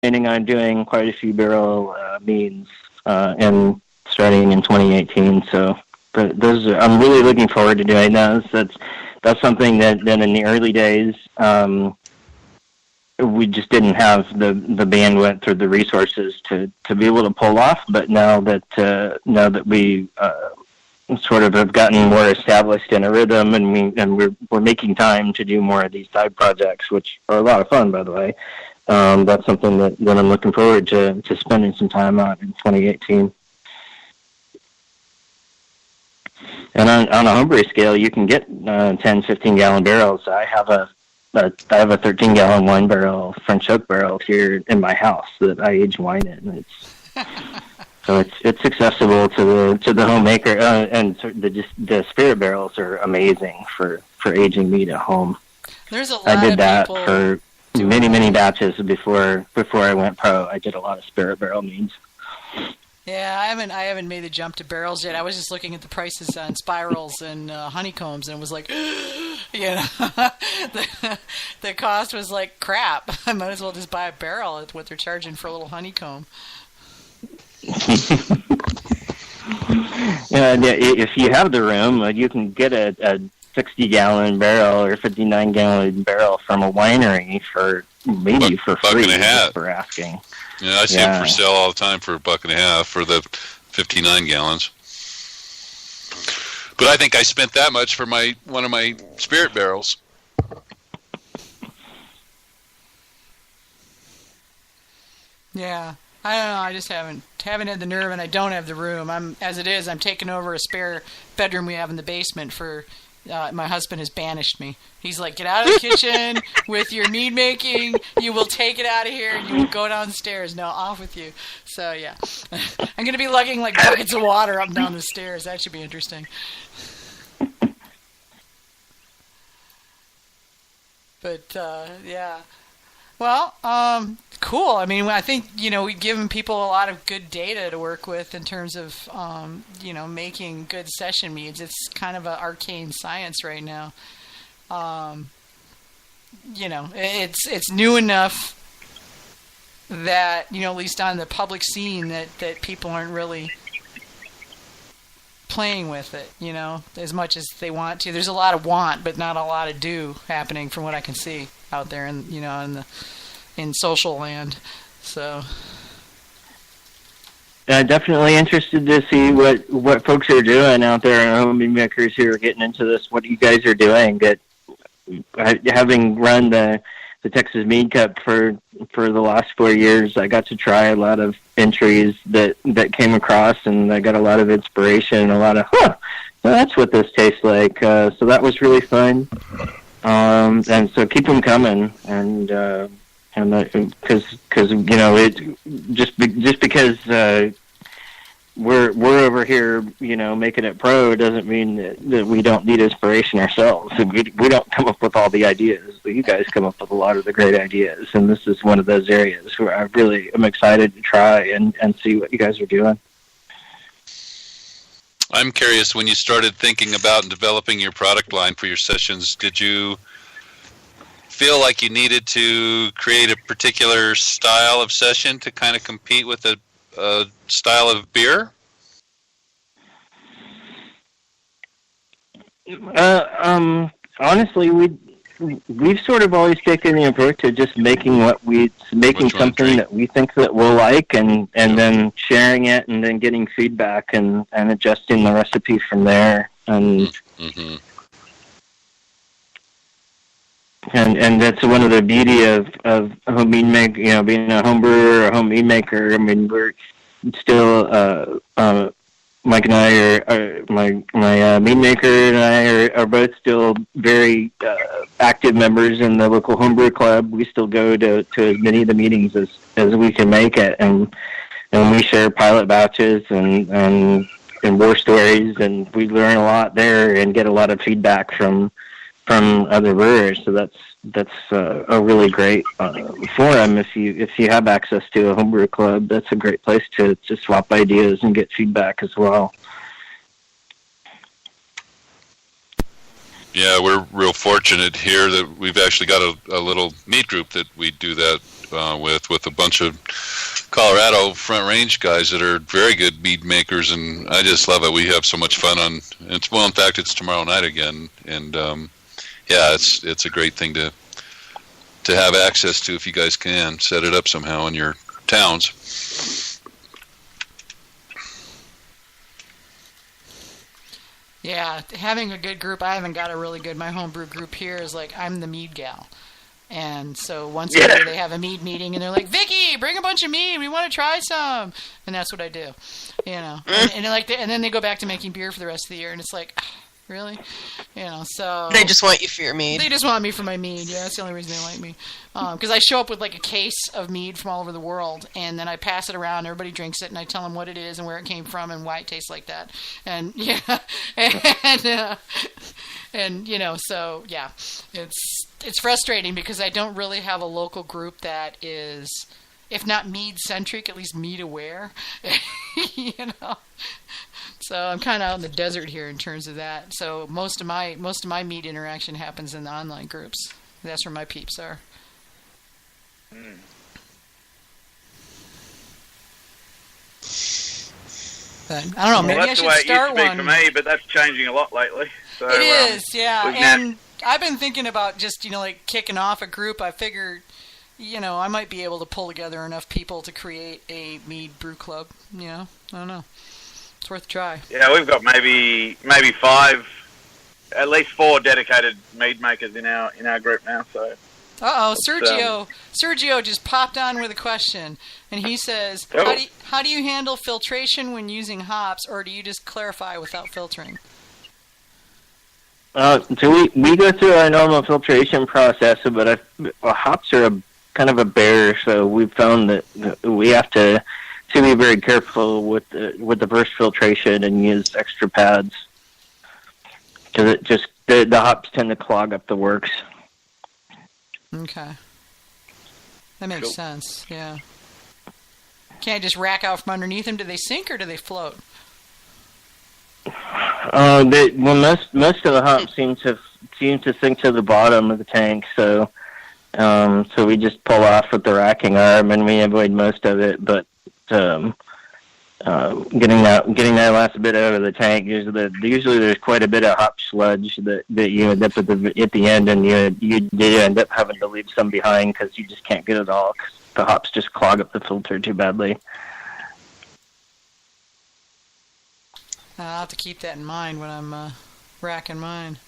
planning on doing quite a few barrel meads and starting in 2018. So, but I'm really looking forward to doing those. That's something that in the early days we just didn't have the bandwidth or the resources to be able to pull off. But now that we sort of have gotten more established in a rhythm, and we're making time to do more of these side projects, which are a lot of fun, by the way. That's something that I'm looking forward to spending some time on in 2018. And on a homebrew scale, you can get 10, 15-gallon barrels. I have a 13-gallon wine barrel, French oak barrel here in my house that I age wine in. So it's accessible to the homemaker, and the spirit barrels are amazing for aging mead at home. There's a lot I did of that people for many batches before I went pro. I did a lot of spirit barrel meads. Yeah, I haven't made the jump to barrels yet. I was just looking at the prices on spirals and honeycombs, and it was like, the cost was like crap. I might as well just buy a barrel at what they're charging for a little honeycomb. If you have the room, you can get a 60-gallon barrel or 59-gallon barrel from a winery for maybe for free. $1.50 for asking. Yeah, I see them for sale all the time for $1.50 for the 59 gallons. But I think I spent that much for one of my spirit barrels. Yeah, I don't know. I just haven't had the nerve, and I don't have the room. I'm taking over a spare bedroom we have in the basement for. My husband has banished me. He's like, get out of the kitchen with your mead making. You will take it out of here, and you will go downstairs. No, off with you. So, yeah. I'm going to be lugging, like, buckets of water up and down the stairs. That should be interesting. But, yeah. Well, cool. I mean, I think, we've given people a lot of good data to work with in terms of, making good session meads. It's kind of an arcane science right now. It's new enough that, at least on the public scene that people aren't really playing with it, as much as they want to. There's a lot of want, but not a lot of do happening from what I can see out there in social land. So definitely interested to see what folks are doing out there, home mead makers who are getting into this. What you guys are doing. Having run the Texas Mead Cup for the last 4 years, I got to try a lot of entries that came across, and I got a lot of inspiration, a lot of well, that's what this tastes like. So that was really fun. And so keep them coming, and because it just because we're over here, making it pro doesn't mean that we don't need inspiration ourselves. We don't come up with all the ideas, but you guys come up with a lot of the great ideas, and this is one of those areas where I really am excited to try and see what you guys are doing. I'm curious, when you started thinking about and developing your product line for your sessions, did you feel like you needed to create a particular style of session to kind of compete with a style of beer? Honestly, we've sort of always taken the approach of just making something that we think that we'll like, and then sharing it, and then getting feedback and adjusting the recipe from there. And And that's one of the beauty of home mead maker, being a home brewer or a home mead maker. I mean, we're still Mike and I my mead maker and I are both still very active members in the local homebrew club. We still go to as many of the meetings as we can make it, and we share pilot batches and war stories, and we learn a lot there and get a lot of feedback from other brewers. So that's a really great forum. If you have access to a homebrew club, that's a great place to swap ideas and get feedback as well. Yeah, we're real fortunate here that we've actually got a little mead group that we do that with a bunch of Colorado Front Range guys that are very good mead makers, and I just love it. We have so much fun on. In fact, it's tomorrow night again, and yeah, it's a great thing to have access to if you guys can set it up somehow in your towns. Yeah, having a good group. I haven't got a really good. My homebrew group here is like I'm the mead gal. And so once a year they have a mead meeting, and they're like, "Vicky, bring a bunch of mead. We want to try some." And that's what I do, you know. And then they go back to making beer for the rest of the year, and it's like, really, you know. So they just want you for your mead. They just want me for my mead. Yeah, that's the only reason they like me. Because I show up with like a case of mead from all over the world, and then I pass it around. Everybody drinks it, and I tell them what it is and where it came from and why it tastes like that. And yeah, and you know, so yeah, it's frustrating because I don't really have a local group that is, if not mead-centric, at least mead-aware, you know. So I'm kind of out in the desert here in terms of that. So most of my mead interaction happens in the online groups. That's where my peeps are. But I don't know. Maybe I should start one. That's the way it used to be for me, but that's changing a lot lately. So, it is, yeah. And I've been thinking about just, you know, like kicking off a group. I figured, you know, I might be able to pull together enough people to create a mead brew club. You know, I don't know. It's worth a try. Yeah, we've got maybe 5, at least 4 dedicated mead makers in our group now. So. Sergio just popped on with a question, and he says, "How do you handle filtration when using hops, or do you just clarify without filtering?" So we go through our normal filtration process, but hops are kind of a bear, so we've found that we have to be very careful with the first filtration and use extra pads because it just the hops tend to clog up the works. Okay, that makes sense. Yeah, can't just rack out from underneath them. Do they sink or do they float? Most of the hops seem to sink to the bottom of the tank, so we just pull off with the racking arm and we avoid most of it. But getting that last bit out of the tank, usually there's quite a bit of hop sludge that you end up at the end, and you end up having to leave some behind because you just can't get it all because the hops just clog up the filter too badly. I'll have to keep that in mind when I'm racking mine.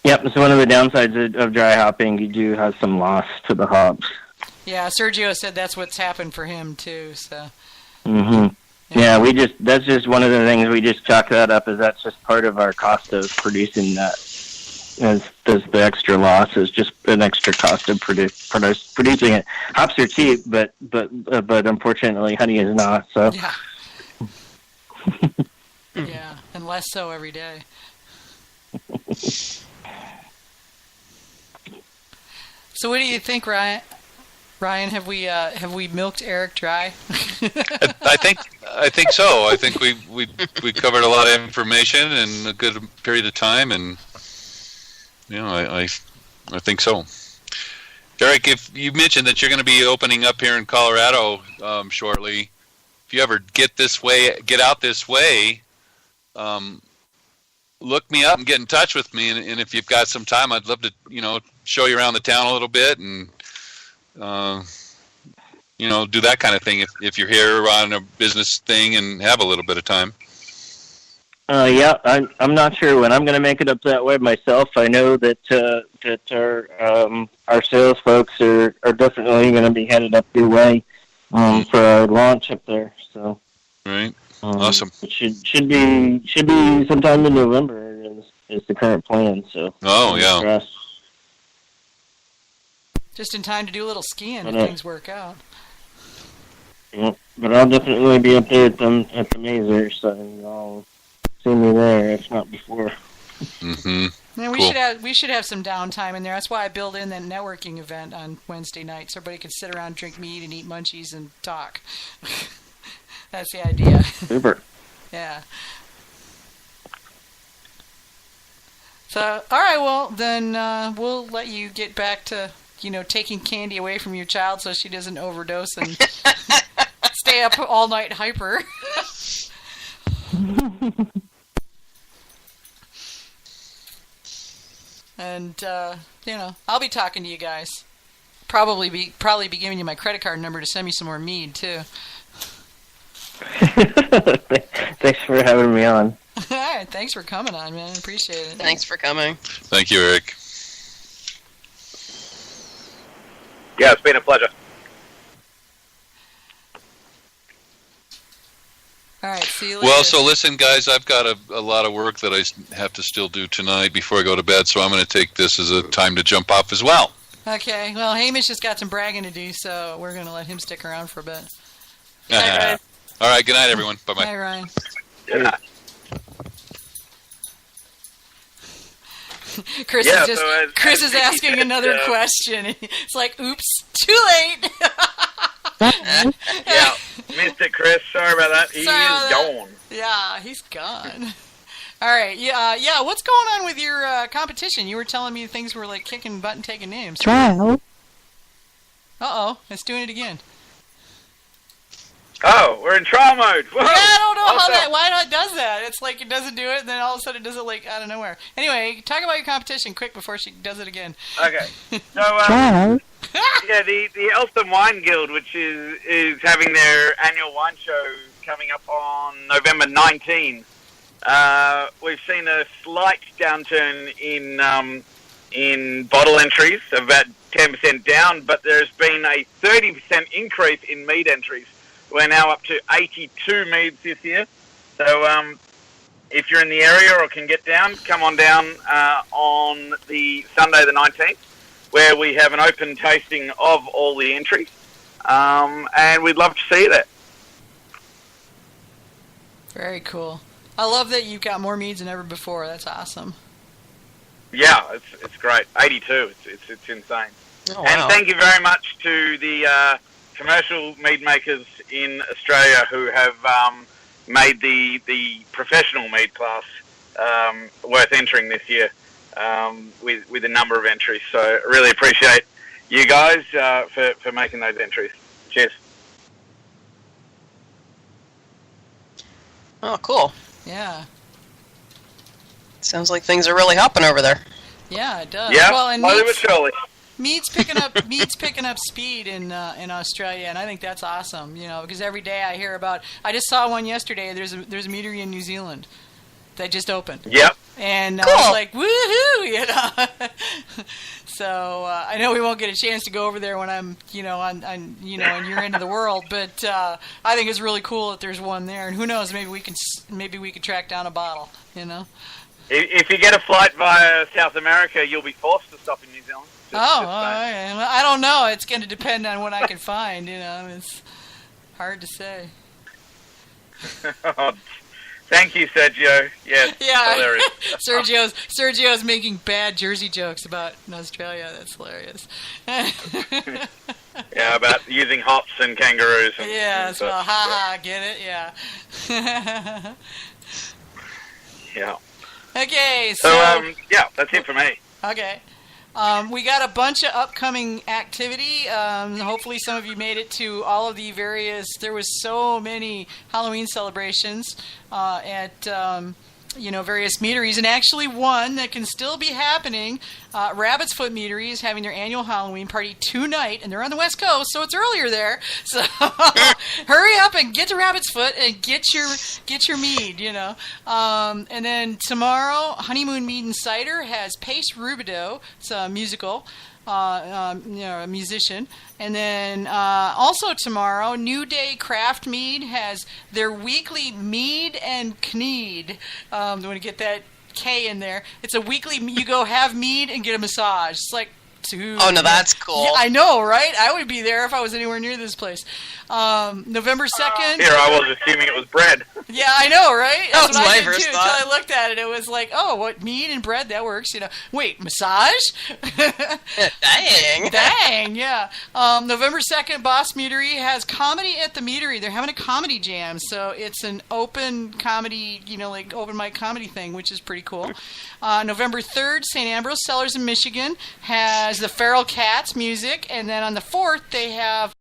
Yep, it's one of the downsides of dry hopping. You do have some loss to the hops. Yeah, Sergio said that's what's happened for him too. So. Mhm. Yeah, that's just one of the things we just chalk that up as that's just part of our cost of producing that. As the extra loss is just an extra cost of producing it. Hops are cheap, but unfortunately honey is not. So. Yeah. Yeah, and less so every day. So what do you think, Ryan? Ryan, have we milked Eric dry? I think so. I think we covered a lot of information in a good period of time, and you know, I think so. Eric, if you mentioned that you're going to be opening up here in Colorado shortly, if you ever get out this way, look me up and get in touch with me. And if you've got some time, I'd love to, you know, show you around the town a little bit and, you know, do that kind of thing if you're here on a business thing and have a little bit of time. Yeah, I'm not sure when I'm going to make it up that way myself. I know that our sales folks are definitely going to be headed up your way for our launch up there. So right, awesome. It should be sometime in November is the current plan. So yeah. Just in time to do a little skiing if things work out. Yeah, but I'll definitely be up there at the Mazer, so I'll see me there, if not before. Mm-hmm. Yeah, cool. we should have some downtime in there. That's why I built in that networking event on Wednesday night, so everybody can sit around, drink mead, and eat munchies and talk. That's the idea. Super. Yeah. So, all right, well, then we'll let you get back to taking candy away from your child so she doesn't overdose and stay up all night hyper. And I'll be talking to you guys. Probably be giving you my credit card number to send me some more mead too. Thanks for having me on. All right, thanks for coming on, man. I appreciate it. Thanks for coming. Thank you, Eric. Yeah, it's been a pleasure. All right, see you later. Well, so listen, guys, I've got a lot of work that I have to still do tonight before I go to bed, so I'm going to take this as a time to jump off as well. Okay, well, Hamish has got some bragging to do, so we're going to let him stick around for a bit. All right, good night, everyone. Bye-bye. Bye, Ryan. Yeah. Chris is asking another question. It's like, oops, too late. Yeah, missed it, Chris. Sorry about that. He is gone. Yeah, he's gone. All right, yeah. What's going on with your competition? You were telling me things were like kicking butt and taking names. Trial. Uh-oh, it's doing it again. Oh, we're in trial mode. Whoa. Yeah, I don't know Awesome. why it does that. It's like it doesn't do it, and then all of a sudden it does it like out of nowhere. Anyway, talk about your competition quick before she does it again. Okay. So, yeah, the Elston Wine Guild, which is having their annual wine show coming up on November 19. We've seen a slight downturn in bottle entries, about 10% down, but there's been a 30% increase in mead entries. We're now up to 82 meads this year. So if you're in the area or can get down, come on down on the Sunday the 19th, where we have an open tasting of all the entries. And we'd love to see you there. Very cool. I love that you've got more meads than ever before. That's awesome. Yeah, it's great. 82. It's insane. Oh, wow. And thank you very much to the commercial mead makers in Australia who have made the professional mead class worth entering this year with a number of entries. So I really appreciate you guys for making those entries. Cheers. Oh, cool. Yeah. Sounds like things are really hopping over there. Yeah, it does. Yeah, well, and slowly but surely. Mead's picking up speed in Australia, and I think that's awesome. Because every day I hear about. I just saw one yesterday. There's a meadery in New Zealand that just opened. Yep. And cool. I was like, woohoo! So I know we won't get a chance to go over there when I'm on in your end of the world, but I think it's really cool that there's one there. And who knows? Maybe we can track down a bottle. If you get a flight via South America, you'll be forced to stop in New Zealand. Okay. I don't know. It's going to depend on what I can find. It's hard to say. Thank you, Sergio. Yes, yeah. hilarious. Sergio's making bad Jersey jokes about Australia. That's hilarious. Yeah, about using hops and kangaroos. Yeah, so haha, get it? Yeah. Yeah. Okay, So, yeah, that's it for me. Okay. We got a bunch of upcoming activity. Hopefully some of you made it to all of the various... There was so many Halloween celebrations at various meaderies, and actually one that can still be happening. Rabbit's Foot Meadery is having their annual Halloween party tonight, and they're on the West Coast, so it's earlier there. So hurry up and get to Rabbit's Foot and get your mead, And then tomorrow, Honeymoon Mead and Cider has Pace Rubidoux. It's a musical. A musician. And then also tomorrow, New Day Craft Mead has their weekly Mead and Knead. I'm going to get that K in there. It's a weekly, you go have mead and get a massage. It's like, dude. Oh, no, that's cool. Yeah, I know, right? I would be there if I was anywhere near this place. November 2nd. Here, I was assuming it was bread. Yeah, I know, right? That That's was what I my did first too, thought. until I looked at it. It was like, oh, what, mead and bread? That works, Wait, massage? Dang. Dang, yeah. November 2nd, Boss Meadery has Comedy at the Meadery. They're having a comedy jam, so it's an open comedy, like open mic comedy thing, which is pretty cool. November 3rd, St. Ambrose Cellars in Michigan has has the Feral Cats music, and then on the 4th they have